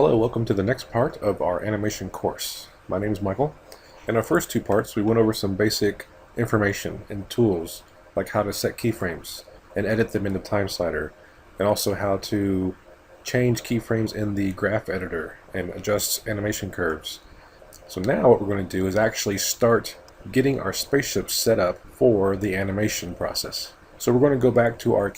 Hello, welcome to the next part of our animation course. My name is Michael. In our first two parts, we went over some basic information and tools, like how to set keyframes and edit them in the time slider, and also how to change keyframes in the graph editor and adjust animation curves. So now what we're going to do is actually start getting our spaceship set up for the animation process. So we're going to go back to our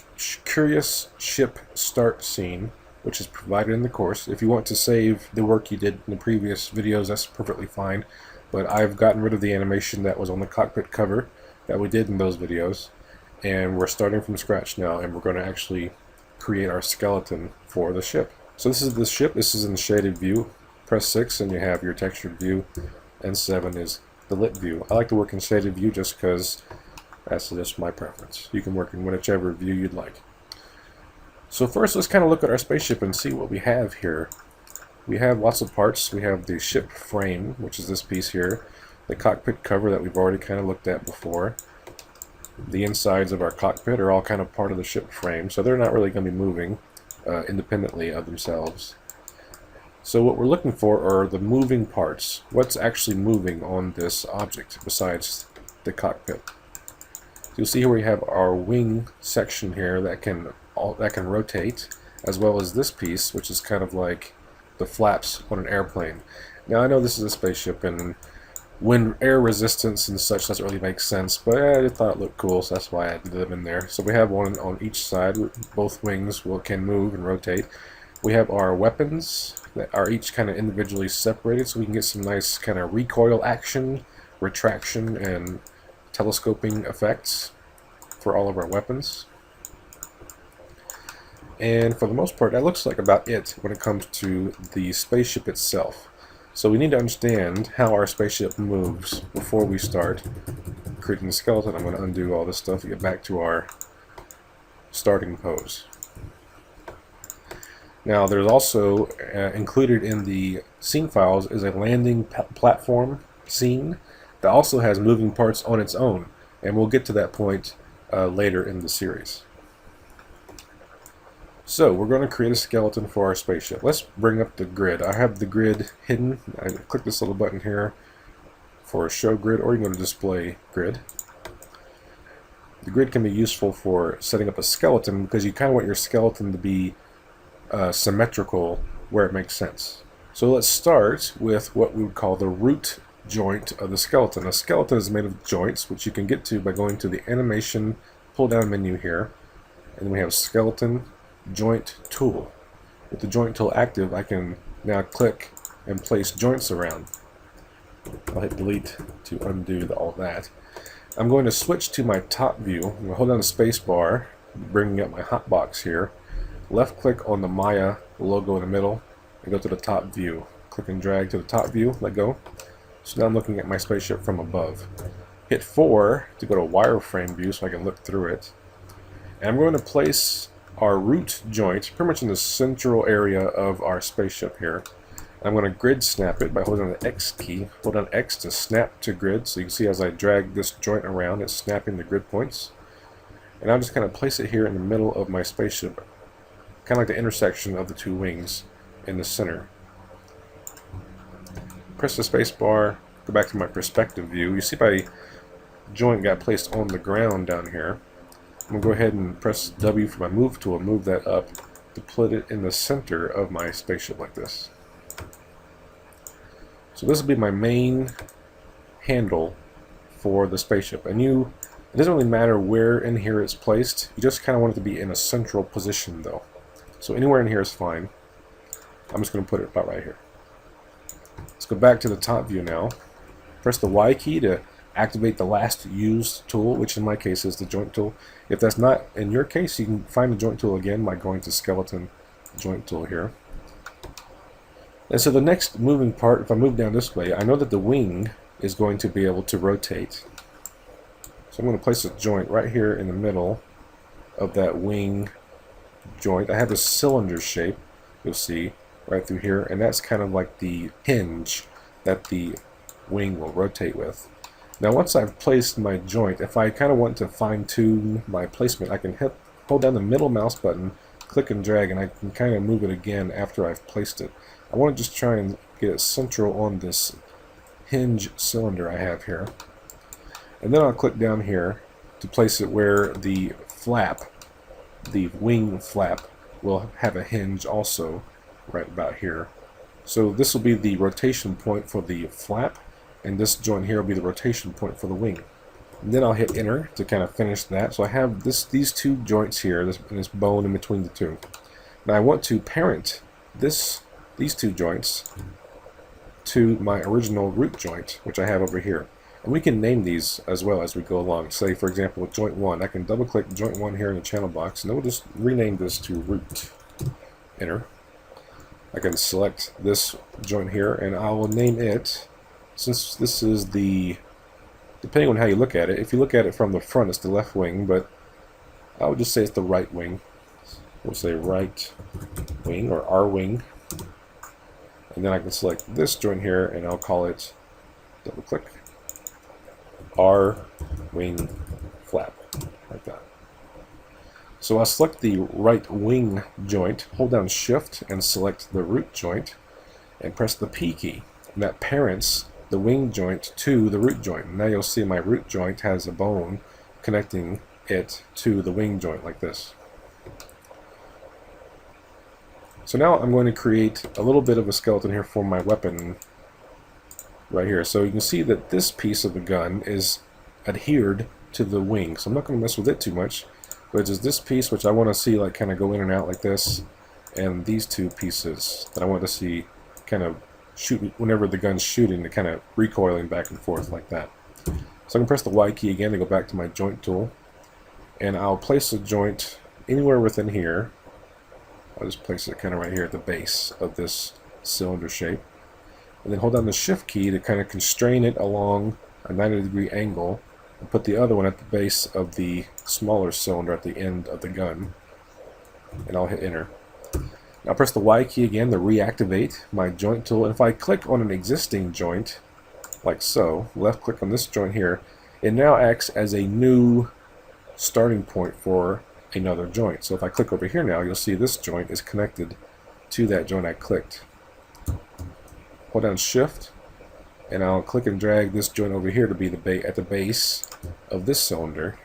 curious ship start scene, which is provided in the course. If you want to save the work you did in the previous videos, that's perfectly fine. But I've gotten rid of the animation that was on the cockpit cover that we did in those videos. And we're starting from scratch now, and we're going to actually create our skeleton for the ship. So this is the ship. This is in the shaded view. Press 6 and you have your textured view, and 7 is the lit view. I like to work in shaded view just because that's just my preference. You can work in whichever view you'd like. So first, let's kind of look at our spaceship and see what we have here. We have lots of parts. We have the ship frame, which is this piece here, the cockpit cover that we've already kind of looked at before. The insides of our cockpit are all kind of part of the ship frame, so they're not really going to be moving independently of themselves. So what we're looking for are the moving parts. What's actually moving on this object besides the cockpit? So you'll see here we have our wing section here that can rotate, as well as this piece, which is kind of like the flaps on an airplane. Now I know this is a spaceship, and when air resistance and such doesn't really make sense, but I thought it looked cool, so that's why I added them in there. So we have one on each side. Both wings can move and rotate. We have our weapons that are each kind of individually separated, so we can get some nice kind of recoil action, retraction, and telescoping effects for all of our weapons. And for the most part, that looks like about it when it comes to the spaceship itself. So we need to understand how our spaceship moves before we start creating the skeleton. I'm going to undo all this stuff and get back to our starting pose. Now there's also included in the scene files is a landing platform scene that also has moving parts on its own, and we'll get to that point later in the series. So we're going to create a skeleton for our spaceship. Let's bring up the grid. I have the grid hidden. I click this little button here for a show grid, or you can go to display grid. The grid can be useful for setting up a skeleton because you kind of want your skeleton to be symmetrical where it makes sense. So let's start with what we would call the root joint of the skeleton. A skeleton is made of joints, which you can get to by going to the animation pull down menu here, and we have skeleton joint tool. With the joint tool active, I can now click and place joints around. I'll hit delete to undo all that. I'm going to switch to my top view. I'm going to hold down the space bar, bringing up my hotbox here. Left click on the Maya logo in the middle and go to the top view. Click and drag to the top view, let go. So now I'm looking at my spaceship from above. Hit 4 to go to wireframe view so I can look through it. And I'm going to place our root joint pretty much in the central area of our spaceship here. I'm going to grid snap it by holding the X key. Hold down X to snap to grid, so you can see as I drag this joint around, it's snapping the grid points. And I'm just going to place it here in the middle of my spaceship, kind of like the intersection of the two wings in the center. Press the space bar, go back to my perspective view. You see my joint got placed on the ground down here. I'm going to go ahead and press W for my move tool and move that up to put it in the center of my spaceship like this. So this will be my main handle for the spaceship. And it doesn't really matter where in here it's placed. You just kind of want it to be in a central position though. So anywhere in here is fine. I'm just going to put it about right here. Let's go back to the top view now. Press the Y key to activate the last used tool, which in my case is the joint tool. If that's not in your case, you can find the joint tool again by going to skeleton joint tool here. And so the next moving part, if I move down this way, I know that the wing is going to be able to rotate. So I'm going to place a joint right here in the middle of that wing joint. I have a cylinder shape, you'll see, right through here, and that's kind of like the hinge that the wing will rotate with. Now once I've placed my joint, if I kind of want to fine-tune my placement, I can hold down the middle mouse button click and drag, and I can kind of move it again after I've placed it. I want to just try and get it central on this hinge cylinder I have here. And then I'll click down here to place it where the flap, the wing flap, will have a hinge also right about here. So this will be the rotation point for the flap, and this joint here will be the rotation point for the wing. And then I'll hit enter to kind of finish that. So I have these two joints here, this bone in between the two. Now I want to parent these two joints to my original root joint, which I have over here. And we can name these as well as we go along. Say, for example, with joint 1, I can double click joint 1 here in the channel box, and then we'll just rename this to root. Enter. I can select this joint here, and I will name it, since this is the, depending on how you look at it, if you look at it from the front, it's the left wing, but I would just say it's the right wing. We'll say right wing, or R wing. And then I can select this joint here, and I'll call it, double click, R wing flap, like that. So I'll select the right wing joint, hold down shift and select the root joint, and press the P key. And that parents the wing joint to the root joint. Now you'll see my root joint has a bone connecting it to the wing joint like this. So now I'm going to create a little bit of a skeleton here for my weapon right here. So you can see that this piece of the gun is adhered to the wing. So I'm not going to mess with it too much, but it's just this piece which I want to see like kind of go in and out like this, and these two pieces that I want to see kind of shoot whenever the gun's shooting, to kind of recoiling back and forth like that. So I can press the Y key again to go back to my joint tool, and I'll place a joint anywhere within here. I'll just place it kind of right here at the base of this cylinder shape, and then hold down the shift key to kind of constrain it along a 90-degree angle, and put the other one at the base of the smaller cylinder at the end of the gun, and I'll hit enter. Now press the Y key again to reactivate my joint tool, and if I click on an existing joint like so, left click on this joint here, it now acts as a new starting point for another joint. So if I click over here now, you'll see this joint is connected to that joint I clicked. Hold down shift, and I'll click and drag this joint over here to be at the base of this cylinder.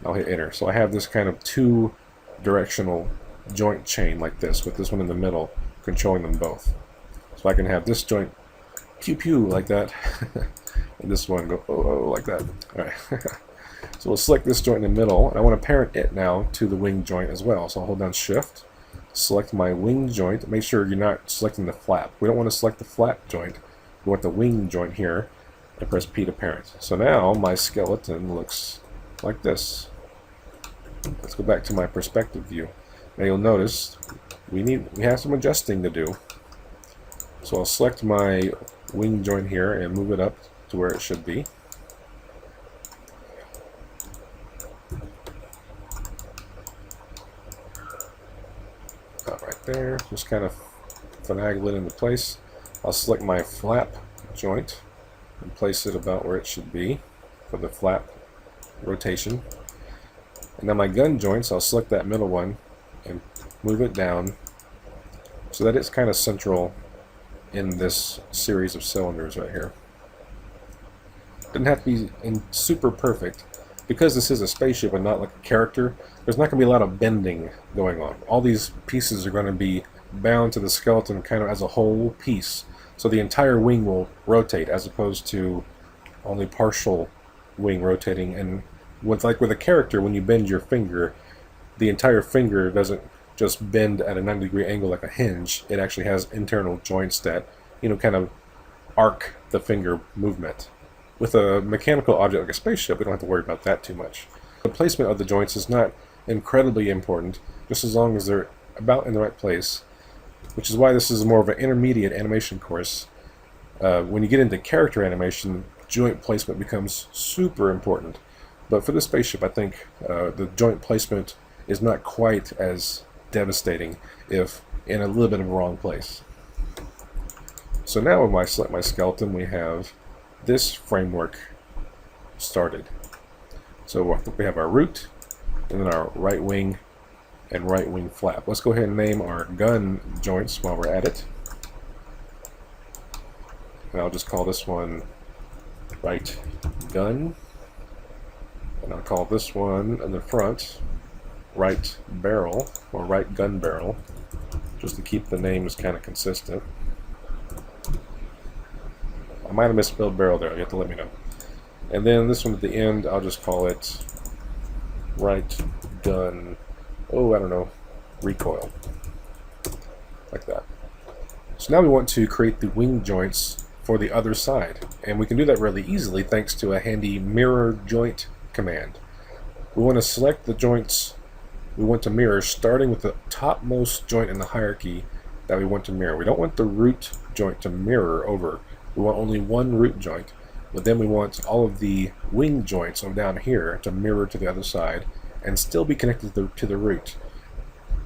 I'll hit enter. So I have this kind of two directional joint chain like this, with this one in the middle controlling them both. So I can have this joint pew pew like that, and this one go oh oh like that. Alright. So we'll select this joint in the middle, and I want to parent it now to the wing joint as well. So I'll hold down shift, select my wing joint, make sure you're not selecting the flap. We don't want to select the flap joint, we want the wing joint here, and press P to parent. So now my skeleton looks like this. Let's go back to my perspective view. Now you'll notice we have some adjusting to do. So I'll select my wing joint here and move it up to where it should be. Right there, just kind of finagle it into place. I'll select my flap joint and place it about where it should be for the flap rotation. And now my gun joints, I'll select that middle one and move it down so that it's kind of central in this series of cylinders right here. Doesn't have to be super perfect. Because this is a spaceship and not like a character, there's not going to be a lot of bending going on. All these pieces are going to be bound to the skeleton kind of as a whole piece. So the entire wing will rotate as opposed to only partial wing rotating. And with a character, when you bend your finger, the entire finger doesn't just bend at a 90-degree angle like a hinge. It actually has internal joints that, kind of arc the finger movement. With a mechanical object like a spaceship, we don't have to worry about that too much. The placement of the joints is not incredibly important, just as long as they're about in the right place, which is why this is more of an intermediate animation course. When you get into character animation, joint placement becomes super important. But for the spaceship, I think the joint placement is not quite as devastating if in a little bit of a wrong place. So now when I select my skeleton, we have this framework started. So we have our root, and then our right wing and right wing flap. Let's go ahead and name our gun joints while we're at it. And I'll just call this one right gun. And I'll call this one in the front right barrel, or right gun barrel, just to keep the names kind of consistent. I might have misspelled barrel there, you have to let me know. And then this one at the end, I'll just call it right gun, oh, I don't know, recoil. Like that. So now we want to create the wing joints for the other side. And we can do that really easily thanks to a handy mirror joint command. We want to select the joints we want to mirror, starting with the topmost joint in the hierarchy that we want to mirror. We don't want the root joint to mirror over. We want only one root joint, but then we want all of the wing joints down here to mirror to the other side and still be connected to the root.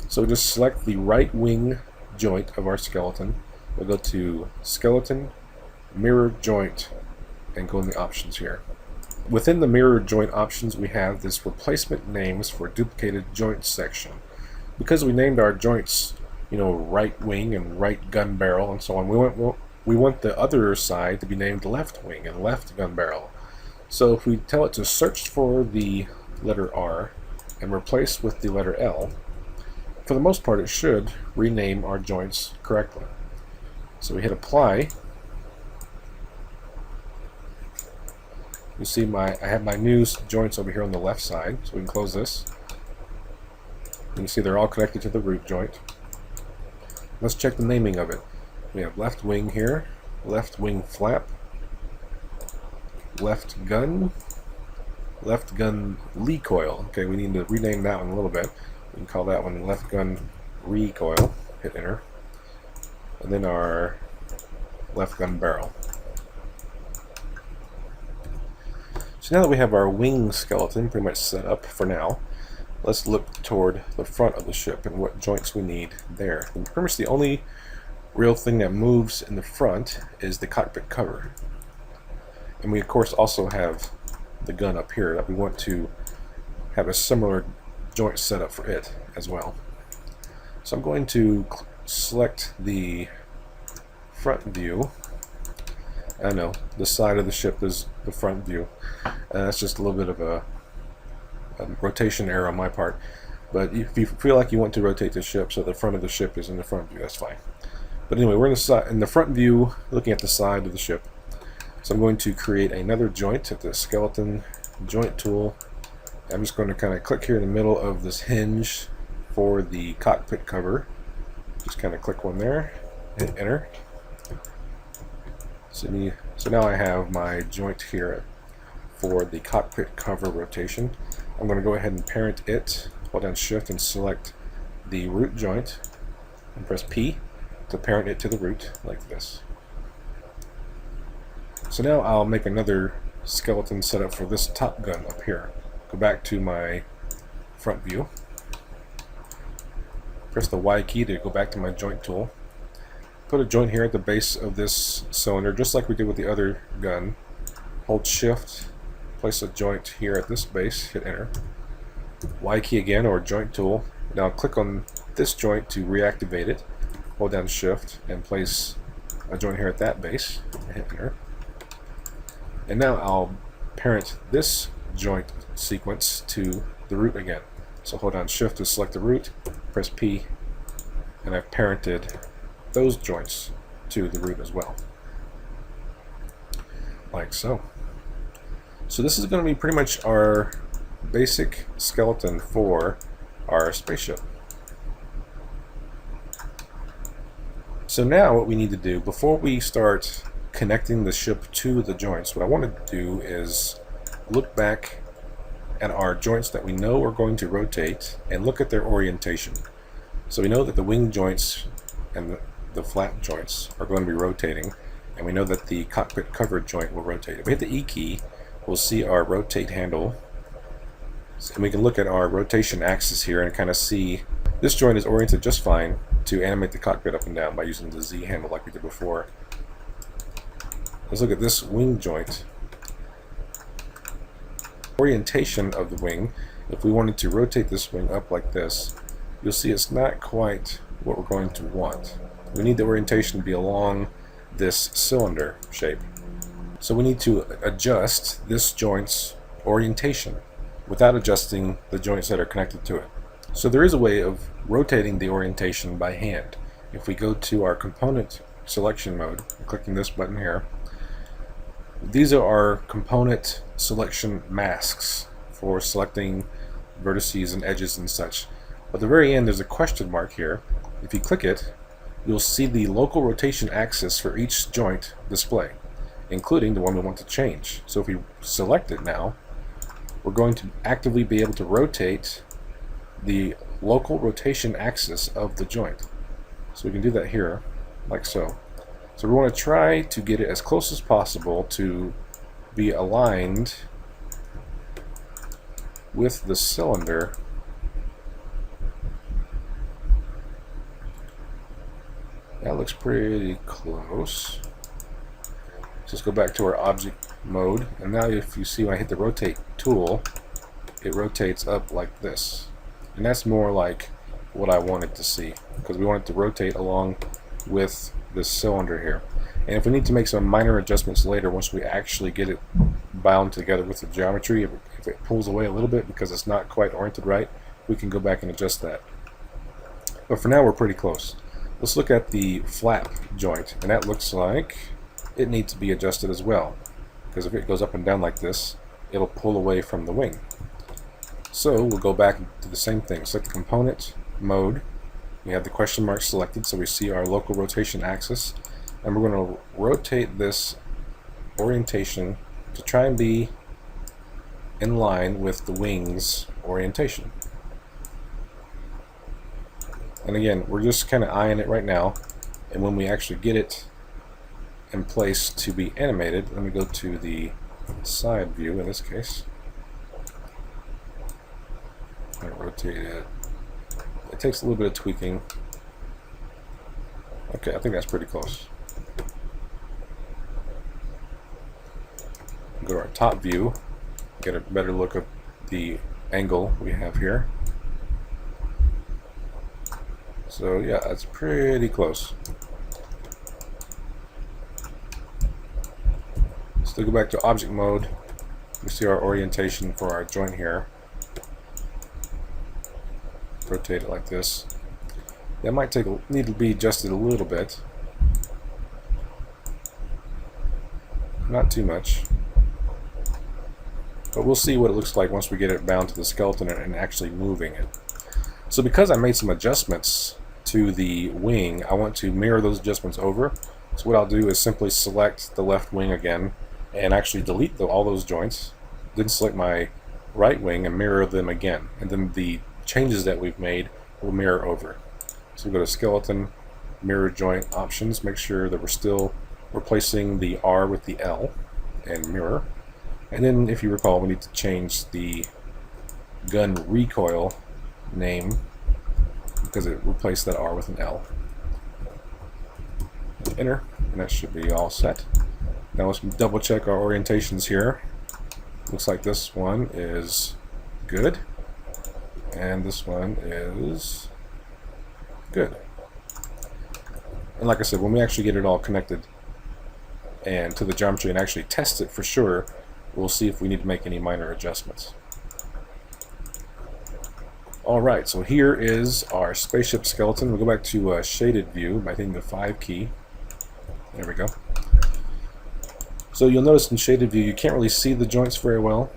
So just select the right wing joint of our skeleton. We'll go to Skeleton, Mirror Joint, and go in the options here. Within the mirror joint options, we have this replacement names for duplicated joint section. Because we named our joints, right wing and right gun barrel and so on, we want the other side to be named left wing and left gun barrel. So if we tell it to search for the letter R and replace with the letter L, for the most part it should rename our joints correctly. So we hit apply. You see I have my new joints over here on the left side, so we can close this. You can see they're all connected to the root joint. Let's check the naming of it. We have left wing here, left wing flap, left gun recoil. Okay, we need to rename that one a little bit. We can call that one left gun recoil. Hit enter. And then our left gun barrel. So now that we have our wing skeleton pretty much set up for now, let's look toward the front of the ship and what joints we need there. And pretty much the only real thing that moves in the front is the cockpit cover. And we of course also have the gun up here that we want to have a similar joint set up for it as well. So I'm going to select the front view. I know the side of the ship is the front view. That's just a little bit of a rotation error on my part. But if you feel like you want to rotate the ship so the front of the ship is in the front view, that's fine. But anyway, we're in the front view looking at the side of the ship. So I'm going to create another joint at the skeleton joint tool. I'm just going to kind of click here in the middle of this hinge for the cockpit cover. Just kind of click one there, hit enter. So now I have my joint here for the cockpit cover rotation. I'm going to go ahead and parent it, hold down shift and select the root joint and press P to parent it to the root like this. So now I'll make another skeleton setup for this top gun up here. Go back to my front view. Press the Y key to go back to my joint tool. Put a joint here at the base of this cylinder, just like we did with the other gun. Hold shift, place a joint here at this base, hit enter. Y key again, or joint tool. Now click on this joint to reactivate it. Hold down shift and place a joint here at that base, hit enter. And now I'll parent this joint sequence to the root again. So hold down shift to select the root, press P, and I've parented those joints to the root as well. Like so. So this is going to be pretty much our basic skeleton for our spaceship. So now what we need to do, before we start connecting the ship to the joints, what I want to do is look back at our joints that we know are going to rotate and look at their orientation. So we know that the wing joints and the flap joints are going to be rotating, and we know that the cockpit cover joint will rotate. If we hit the E key, we'll see our rotate handle, and we can look at our rotation axis here and kind of see this joint is oriented just fine to animate the cockpit up and down by using the Z handle like we did before. Let's look at this wing joint. Orientation of the wing, if we wanted to rotate this wing up like this, you'll see it's not quite what we're going to want. We need the orientation to be along this cylinder shape. So we need to adjust this joint's orientation without adjusting the joints that are connected to it. So there is a way of rotating the orientation by hand. If we go to our component selection mode, clicking this button here, these are our component selection masks for selecting vertices and edges and such. At the very end, there's a question mark here. If you click it, you'll see the local rotation axis for each joint display, including the one we want to change. So if we select it now, we're going to actively be able to rotate the local rotation axis of the joint. So we can do that here, like so. So we want to try to get it as close as possible to be aligned with the cylinder. That looks pretty close. Let's go back to our object mode, and now if you see when I hit the rotate tool, it rotates up like this. And that's more like what I wanted to see, because we want it to rotate along with this cylinder here. And if we need to make some minor adjustments later, once we actually get it bound together with the geometry, if it pulls away a little bit because it's not quite oriented right, we can go back and adjust that. But for now, we're pretty close. Let's look at the flap joint, and that looks like it needs to be adjusted as well, because if it goes up and down like this, it'll pull away from the wing. So we'll go back to the same thing. Select the component mode. We have the question mark selected, so we see our local rotation axis, and we're going to rotate this orientation to try and be in line with the wing's orientation. And again, we're just kind of eyeing it right now, and when we actually get it in place to be animated, let me go to the side view in this case. I rotate it. It takes a little bit of tweaking. Okay, I think that's pretty close. Go to our top view, get a better look at the angle we have here. So yeah, that's pretty close. Still go back to object mode. We see our orientation for our joint here. Rotate it like this. That might need to be adjusted a little bit. Not too much. But we'll see what it looks like once we get it bound to the skeleton and actually moving it. So because I made some adjustments to the wing, I want to mirror those adjustments over. So what I'll do is simply select the left wing again and actually delete all those joints, then select my right wing and mirror them again, and then the changes that we've made will mirror over. So we go to skeleton, mirror joint options, make sure that we're still replacing the R with the L and mirror. And then if you recall, we need to change the gun recoil name because it replaced that R with an L. Enter, and that should be all set. Now let's double check our orientations here. Looks like this one is good, and this one is good. And like I said, when we actually get it all connected and to the geometry and actually test it for sure, we'll see if we need to make any minor adjustments. Alright, so here is our spaceship skeleton. We'll go back to shaded view by hitting the 5 key. There we go. So you'll notice in shaded view you can't really see the joints very well.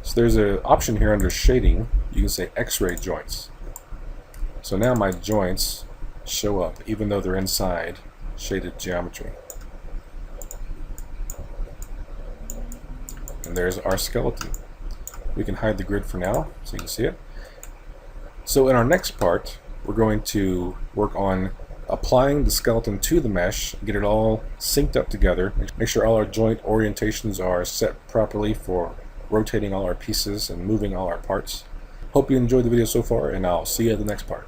So there's an option here under shading. You can say X-ray joints. So now my joints show up even though they're inside shaded geometry. And there's our skeleton. We can hide the grid for now so you can see it. So in our next part, we're going to work on applying the skeleton to the mesh, get it all synced up together, make sure all our joint orientations are set properly for rotating all our pieces and moving all our parts. Hope you enjoyed the video so far, and I'll see you at the next part.